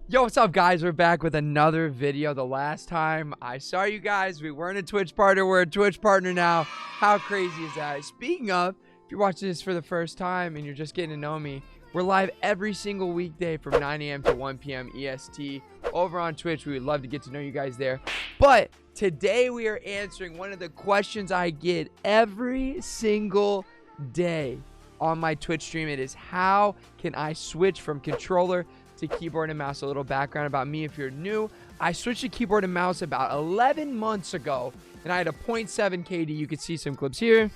Yo, what's up, guys? We're back with another video. The last time I saw you guys, we weren't a Twitch partner. We're a Twitch partner now. How crazy is that? Speaking of, if you're watching this for the first time and you're just getting to know me, we're live every single weekday from 9 a.m. to 1 p.m. EST over on Twitch. We would love to get to know you guys there. But today we are answering one of the questions I get every single day on my Twitch stream. It is, how can I switch from controller to keyboard and mouse? A little background about me if you're new. I switched to keyboard and mouse about 11 months ago, and I had a 0.7 KD. You can see some clips here.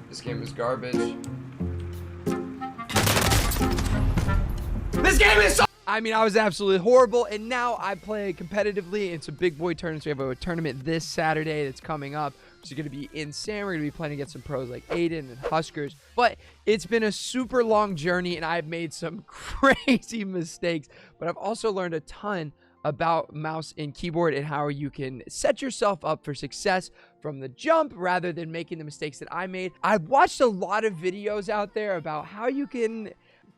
This game is garbage. This game is so... I mean, I was absolutely horrible, and now I play competitively in some big boy tournaments. We have a tournament this Saturday that's coming up, which is going to be insane. We're going to be playing against some pros like Aiden and Huskers. But it's been a super long journey, and I've made some crazy mistakes. But I've also learned a ton about mouse and keyboard and how you can set yourself up for success from the jump rather than making the mistakes that I made. I've watched a lot of videos out there about how you can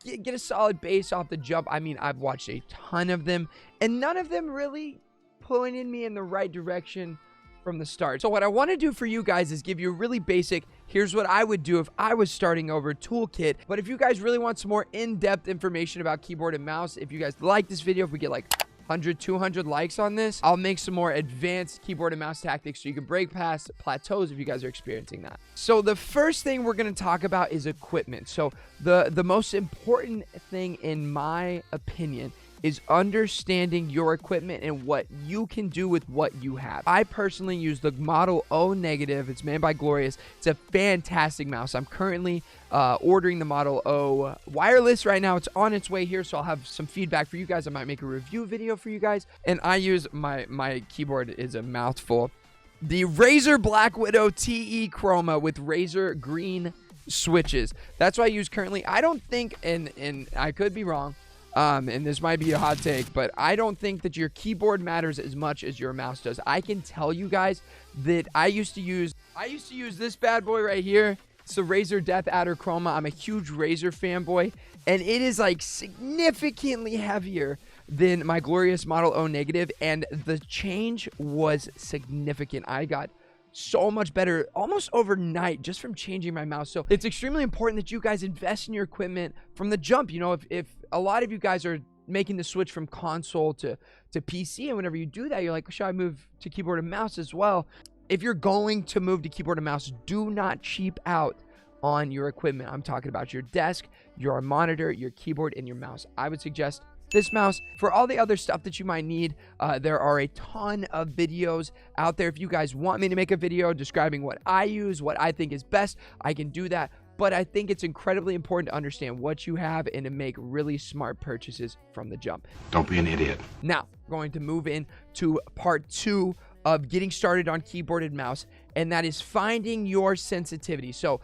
get a solid base off the jump. I mean, I've watched a ton of them, and none of them really pointed me in the right direction from the start. So what I want to do for you guys is give you a really basic, here's what I would do if I was starting over toolkit. But if you guys really want some more in-depth information about keyboard and mouse, if you guys like this video, if we get like 100, 200 likes on this, I'll make some more advanced keyboard and mouse tactics so you can break past plateaus if you guys are experiencing that. So the first thing we're going to talk about is equipment. So the most important thing, in my opinion, is understanding your equipment and what you can do with what you have. I personally use the Model O negative. It's made by Glorious. It's a fantastic mouse. I'm currently ordering the Model O wireless right now. It's on its way here, so I'll have some feedback for you guys. I might make a review video for you guys. And I use my keyboard is a mouthful. The Razer Black Widow TE Chroma with Razer green switches. That's what I use currently. I don't think, and I could be wrong, and this might be a hot take, but I don't think that your keyboard matters as much as your mouse does. I can tell you guys that I used to use this bad boy right here. It's the Razer Death Adder Chroma. I'm a huge Razer fanboy, and it is like significantly heavier than my Glorious Model O negative, and the change was significant. I got so much better almost overnight just from changing my mouse. So it's extremely important that you guys invest in your equipment from the jump. You know, if a lot of you guys are making the switch from console to PC, and whenever you do that, you're like, should I move to keyboard and mouse as well? If you're going to move to keyboard and mouse, do not cheap out on your equipment. I'm talking about your desk, your monitor, your keyboard, and your mouse. I would suggest this mouse. For all the other stuff that you might need, there are a ton of videos out there. If you guys want me to make a video describing what I use, what I think is best, I can do that. But I think it's incredibly important to understand what you have and to make really smart purchases from the jump. Don't be an idiot. Now, we're going to move into part 2 of getting started on keyboard and mouse, and that is finding your sensitivity. So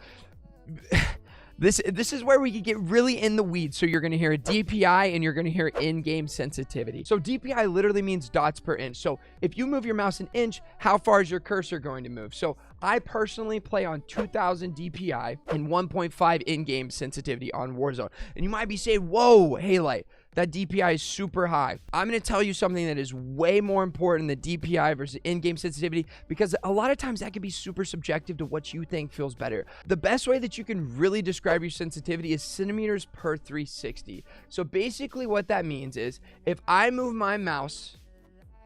this is where we can get really in the weeds. So you're going to hear a DPI and you're going to hear in-game sensitivity. So DPI literally means dots per inch. So if you move your mouse an inch, how far is your cursor going to move? So I personally play on 2000 DPI and 1.5 in-game sensitivity on Warzone. And you might be saying, whoa, Halite, that DPI is super high. I'm going to tell you something that is way more important than DPI versus in-game sensitivity, because a lot of times that can be super subjective to what you think feels better. The best way that you can really describe your sensitivity is centimeters per 360. So basically what that means is, if I move my mouse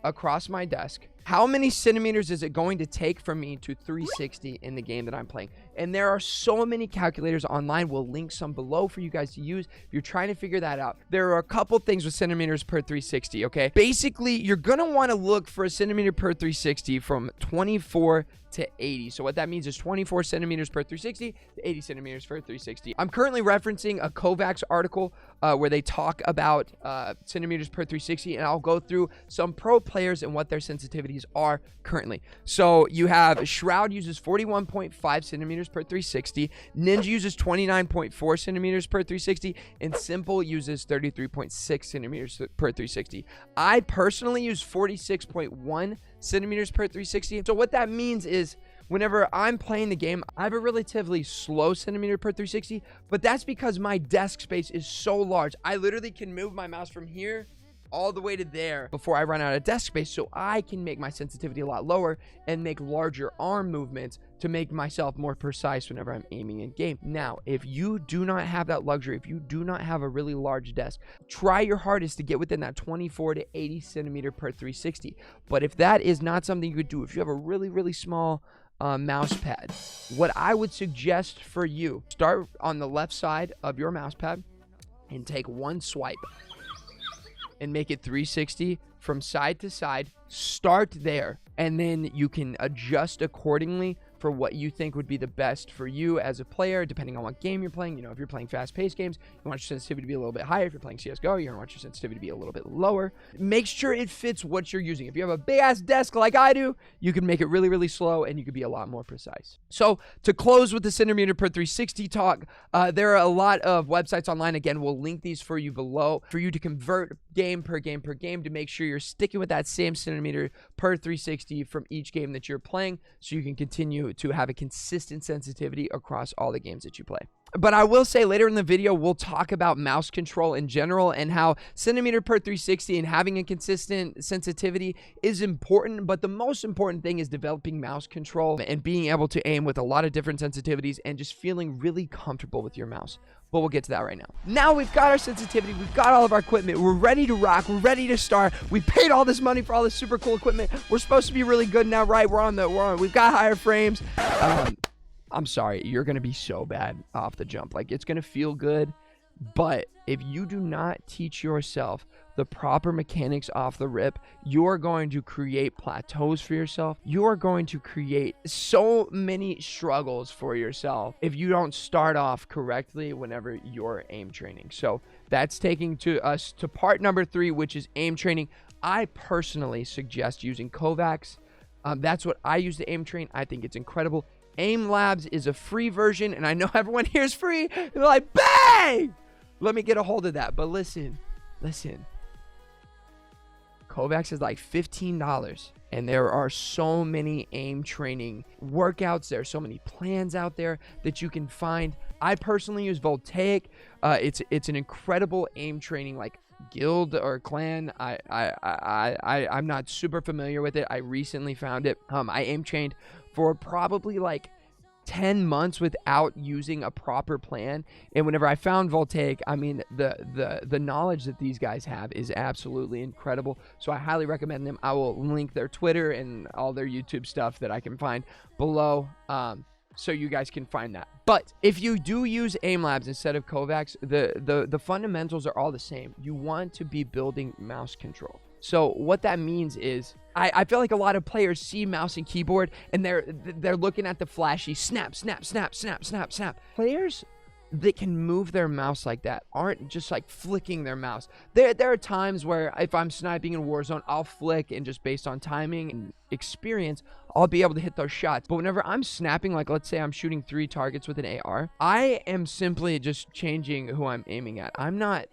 across my desk, how many centimeters is it going to take for me to 360 in the game that I'm playing? And there are so many calculators online. We'll link some below for you guys to use if you're trying to figure that out. There are a couple things with centimeters per 360, okay? Basically, you're going to want to look for a centimeter per 360 from 24 to 80. So what that means is 24 centimeters per 360 to 80 centimeters per 360. I'm currently referencing a Kovaaks article where they talk about centimeters per 360, and I'll go through some pro players and what their sensitivities are currently. So you have Shroud uses 41.5 centimeters centimeters per 360. Ninja uses 29.4 centimeters per 360, and Simple uses 33.6 centimeters per 360. I personally use 46.1 centimeters per 360. So what that means is whenever I'm playing the game, I have a relatively slow centimeter per 360, but that's because my desk space is so large. I literally can move my mouse from here all the way to there before I run out of desk space, so I can make my sensitivity a lot lower and make larger arm movements to make myself more precise whenever I'm aiming in game. Now, if you do not have that luxury, if you do not have a really large desk, try your hardest to get within that 24 to 80 centimeter per 360. But if that is not something you could do, if you have a really small mouse pad, what I would suggest for you, start on the left side of your mouse pad and take one swipe and make it 360 from side to side. Start there, and then you can adjust accordingly for what you think would be the best for you as a player, depending on what game you're playing. You know, if you're playing fast-paced games, you want your sensitivity to be a little bit higher. If you're playing CSGO, you're gonna want your sensitivity to be a little bit lower. Make sure it fits what you're using. If you have a big-ass desk like I do, you can make it really slow, and you can be a lot more precise. So to close with the centimeter per 360 talk, there are a lot of websites online. Again, we'll link these for you below for you to convert game per game to make sure you're sticking with that same centimeter per 360 from each game that you're playing, so you can continue to have a consistent sensitivity across all the games that you play. But I will say later in the video, we'll talk about mouse control in general and how centimeter per 360 and having a consistent sensitivity is important. But the most important thing is developing mouse control and being able to aim with a lot of different sensitivities and just feeling really comfortable with your mouse. But we'll get to that right now. Now we've got our sensitivity, we've got all of our equipment, we're ready to rock, we're ready to start. We paid all this money for all this super cool equipment. We're supposed to be really good now, right? We've got higher frames. I'm sorry, you're gonna be so bad off the jump. Like, it's gonna feel good, but if you do not teach yourself the proper mechanics off the rip, you're going to create plateaus for yourself. You're going to create so many struggles for yourself if you don't start off correctly whenever you're aim training. So that's taking us to part number 3, which is aim training. I personally suggest using kovaaks. That's what I use to aim train. I think it's incredible. Aimlabs is a free version, and I know everyone here is free. And they're like, bang! Let me get a hold of that. But listen. Kovaaks is like $15, and there are so many aim training workouts. There are so many plans out there that you can find. I personally use voLtaic. It's an incredible aim training like guild or clan. I'm not super familiar with it. I recently found it. I aim trained for probably like 10 months without using a proper plan, and whenever I found voLtaic, I mean, the knowledge that these guys have is absolutely incredible. So I highly recommend them. I will link their Twitter and all their YouTube stuff that I can find below, so you guys can find that. But if you do use aimlabs instead of kovaaks, the fundamentals are all the same. You want to be building mouse control. So what that means is, I feel like a lot of players see mouse and keyboard and they're looking at the flashy snap. Players that can move their mouse like that aren't just like flicking their mouse. There are times where if I'm sniping in Warzone, I'll flick, and just based on timing and experience, I'll be able to hit those shots. But whenever I'm snapping, like let's say I'm shooting 3 targets with an AR, I am simply just changing who I'm aiming at. I'm not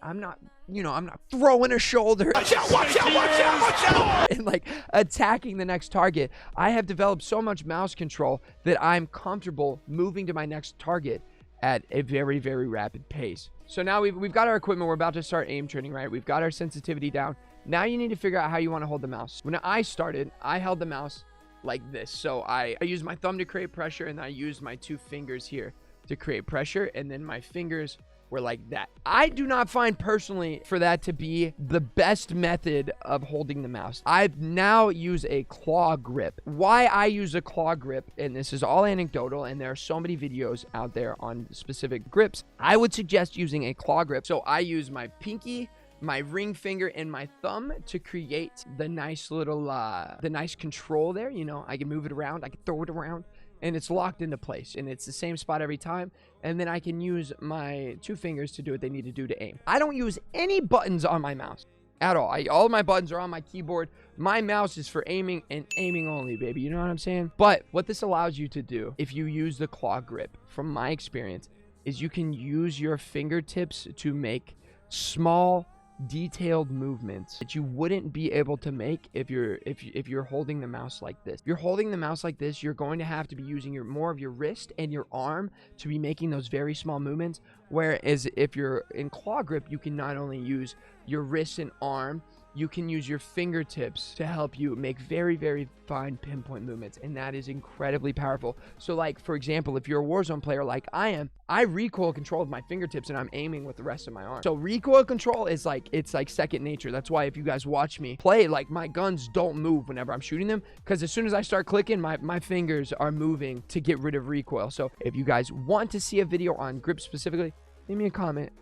throwing a shoulder watch out, and like attacking the next target. I have developed so much mouse control that I'm comfortable moving to my next target at a very rapid pace. So now we've got our equipment. We're about to start aim training, right? We've got our sensitivity down. Now you need to figure out how you want to hold the mouse. When I started, I held the mouse like this. So I used my thumb to create pressure, and I used my 2 fingers here to create pressure, and then my fingers were like that. I do not find personally for that to be the best method of holding the mouse. I've now used a claw grip. Why I use a claw grip, and this is all anecdotal, and there are so many videos out there on specific grips, I would suggest using a claw grip. So I use my pinky, my ring finger, and my thumb to create the nice little the nice control there. You know, I can move it around, I can throw it around, and it's locked into place, and it's the same spot every time. And then I can use my 2 fingers to do what they need to do to aim. I don't use any buttons on my mouse at all. All my buttons are on my keyboard. My mouse is for aiming and aiming only, baby. You know what I'm saying? But what this allows you to do, if you use the claw grip, from my experience, is you can use your fingertips to make small, detailed movements that you wouldn't be able to make if you're holding the mouse like this. If you're holding the mouse like this, you're going to have to be using more of your wrist and your arm to be making those very small movements. Whereas if you're in claw grip, you can not only use your wrist and arm, you can use your fingertips to help you make very, very fine pinpoint movements, and that is incredibly powerful. So like, for example, if you're a Warzone player like I am, I recoil control with my fingertips and I'm aiming with the rest of my arm. So recoil control is like, it's like second nature. That's why if you guys watch me play, like my guns don't move whenever I'm shooting them, because as soon as I start clicking, my fingers are moving to get rid of recoil. So if you guys want to see a video on grip specifically, leave me a comment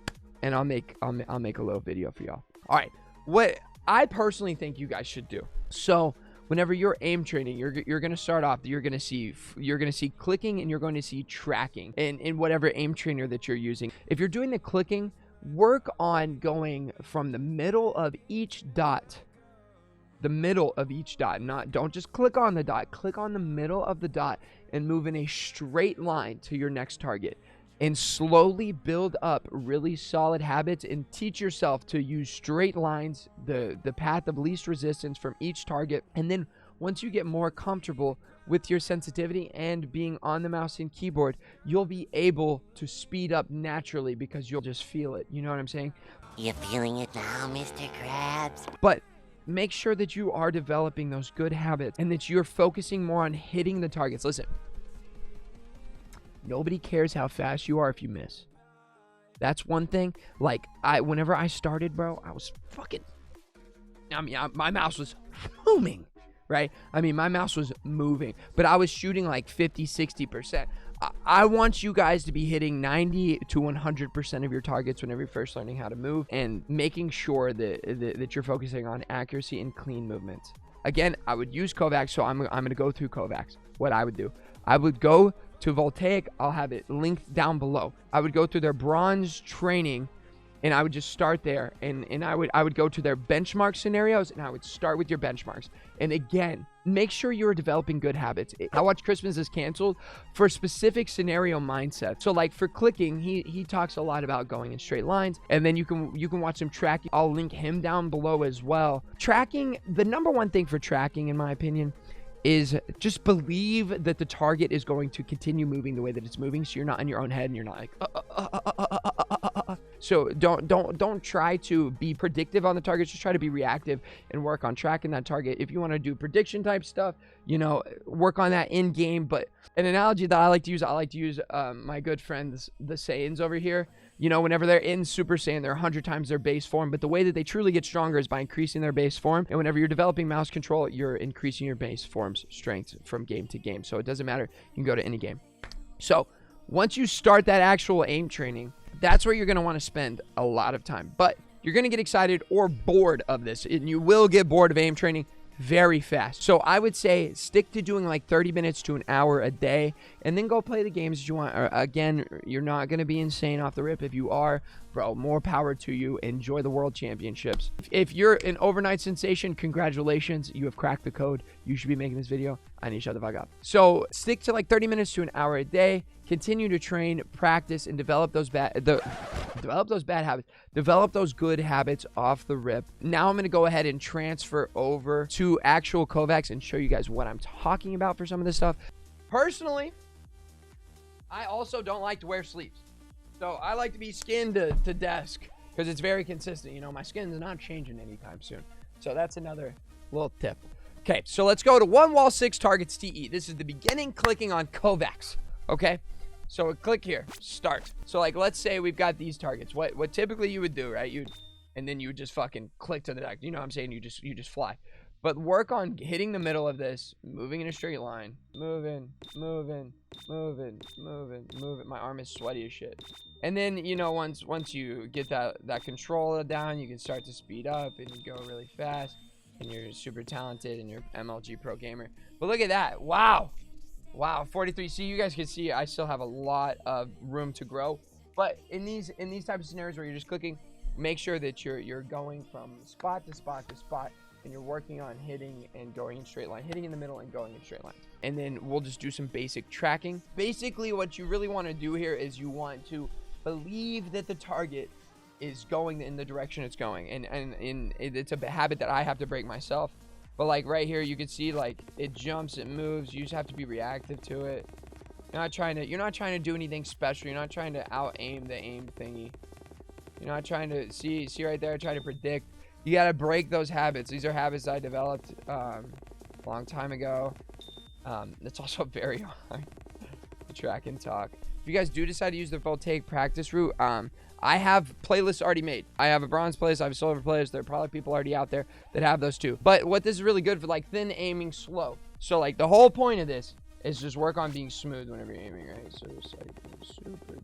and I'll make a little video for y'all. All right, what I personally think you guys should do. So whenever you're aim training, you're going to start off, you're going to see clicking and you're going to see tracking in whatever aim trainer that you're using. If you're doing the clicking, work on going from the middle of each dot. Don't just click on the dot, click on the middle of the dot and move in a straight line to your next target. And slowly build up really solid habits and teach yourself to use straight lines, the path of least resistance from each target. And then once you get more comfortable with your sensitivity and being on the mouse and keyboard, you'll be able to speed up naturally because you'll just feel it. You know what I'm saying? You feeling it now, Mr. Krabs? But make sure that you are developing those good habits and that you're focusing more on hitting the targets. Listen. Nobody cares how fast you are if you miss. That's one thing. Like, whenever I started, bro, I was fucking... my mouse was booming, right? My mouse was moving, but I was shooting like 50, 60%. I want you guys to be hitting 90 to 100% of your targets whenever you're first learning how to move and making sure that you're focusing on accuracy and clean movements. Again, I would use kovaaks, so I'm going to go through kovaaks. What I would do. I would go to voLtaic. I'll have it linked down below. I would go through their bronze training and I would just start there, and I would go to their benchmark scenarios, and I would start with your benchmarks. And again, make sure you're developing good habits. I watch Christmas is Canceled for specific scenario mindset. So like for clicking, he talks a lot about going in straight lines, and then you can watch some tracking. I'll link him down below as well. Tracking, the number one thing for tracking, in my opinion, is just believe that the target is going to continue moving the way that it's moving, so you're not in your own head and you're not like So don't try to be predictive on the target. Just try to be reactive and work on tracking that target. If you want to do prediction type stuff, you know, work on that in game. But an analogy that I like to use, my good friends the Saiyans over here. You know, whenever they're in Super Saiyan, they're 100 times their base form. But the way that they truly get stronger is by increasing their base form. And whenever you're developing mouse control, you're increasing your base form's strength from game to game. So it doesn't matter. You can go to any game. So once you start that actual aim training, that's where you're going to want to spend a lot of time. But you're going to get excited or bored of this. And you will get bored of aim training very fast. So I would say stick to doing like 30 minutes to an hour a day, and then go play the games that you want. Again, you're not going to be insane off the rip. If you are, bro, more power to you. Enjoy the world championships. If you're an overnight sensation, congratulations. You have cracked the code. You should be making this video. I need to shut the fuck up. So stick to like 30 minutes to an hour a day. Continue to train, practice, and develop those bad habits. Develop those good habits off the rip. Now I'm going to go ahead and transfer over to actual kovaaks and show you guys what I'm talking about for some of this stuff. Personally, I also don't like to wear sleeves. So I like to be skinned to desk because it's very consistent. You know, my skin is not changing anytime soon. So that's another little tip. Okay, so let's go to 1 wall 6 targets TE. This is the beginning clicking on kovaaks. Okay, so click here, start. So like, let's say we've got these targets. What typically you would do, right? And then you would just fucking click to the deck. You know what I'm saying? You just fly. But work on hitting the middle of this, moving in a straight line, moving. My arm is sweaty as shit. And then, you know, once you get that control down, you can start to speed up and you go really fast. And you're super talented and you're MLG pro gamer. But look at that. Wow, 43. See, you guys can see I still have a lot of room to grow. But in these types of scenarios where you're just clicking, make sure that you're going from spot to spot to spot, and you're working on hitting and going in straight line, hitting in the middle and going in straight lines. And then we'll just do some basic tracking. Basically, what you really want to do here is you want to believe that the target is going in the direction it's going, and it's a habit that I have to break myself. But like right here, you can see like it jumps, it moves. You just have to be reactive to it. You're not trying to do anything special. You're not trying to out aim the aim thingy. You're not trying to see right there, trying to predict. You got to break those habits. These are habits I developed a long time ago. It's also very hard to track and talk. If you guys do decide to use the voLtaic practice route, I have playlists already made. I have a bronze playlist, I have a silver playlist. There are probably people already out there that have those too. But what this is really good for, like thin aiming slow. So like the whole point of this is just work on being smooth whenever you're aiming, right? So just like super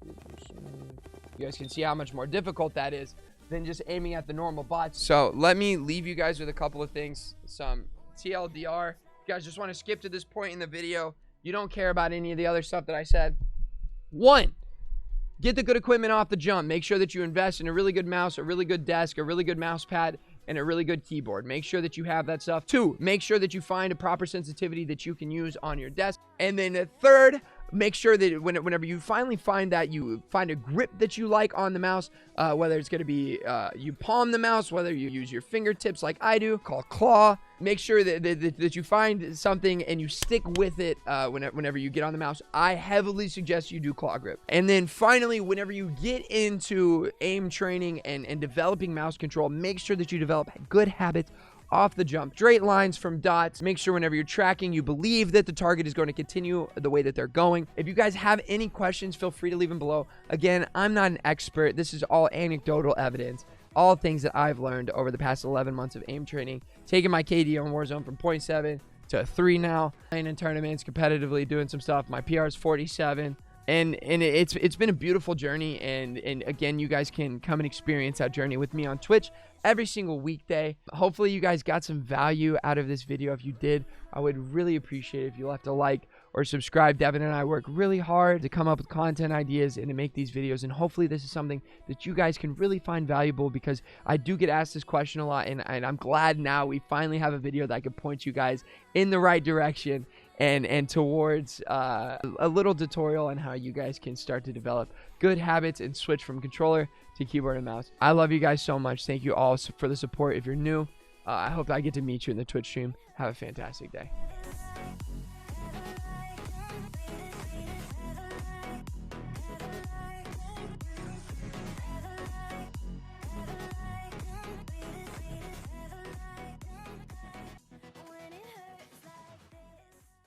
smooth. You guys can see how much more difficult that is than just aiming at the normal bots. So let me leave you guys with a couple of things. Some Tldr. You guys just want to skip to this point in the video. You don't care about any of the other stuff that I said. 1, get the good equipment off the jump. Make sure that you invest in a really good mouse, a really good desk, a really good mouse pad, and a really good keyboard. Make sure that you have that stuff. 2, make sure that you find a proper sensitivity that you can use on your desk. And then 3rd, make sure that whenever you finally find that, you find a grip that you like on the mouse, whether it's going to be you palm the mouse, whether you use your fingertips like I do, called claw. Make sure that you find something and you stick with it whenever you get on the mouse. I heavily suggest you do claw grip. And then finally, whenever you get into aim training and developing mouse control, make sure that you develop good habits off the jump. Straight lines from dots. Make sure whenever you're tracking, you believe that the target is going to continue the way that they're going. If you guys have any questions, feel free to leave them below. Again, I'm not an expert. This is all anecdotal evidence. All things that I've learned over the past 11 months of aim training. Taking my KD on Warzone from 0.7 to 3 now. Playing in tournaments, competitively doing some stuff. My PR is 47. And it's been a beautiful journey, and again, you guys can come and experience that journey with me on Twitch every single weekday. Hopefully you guys got some value out of this video. If you did, I would really appreciate it if you left a like or subscribe. Devin and I work really hard to come up with content ideas and to make these videos, and hopefully this is something that you guys can really find valuable, because I do get asked this question a lot, and I'm glad now we finally have a video that can point you guys in the right direction and towards a little tutorial on how you guys can start to develop good habits and switch from controller to keyboard and mouse. I love you guys so much. Thank you all for the support. If you're new, I hope I get to meet you in the Twitch stream. Have a fantastic day.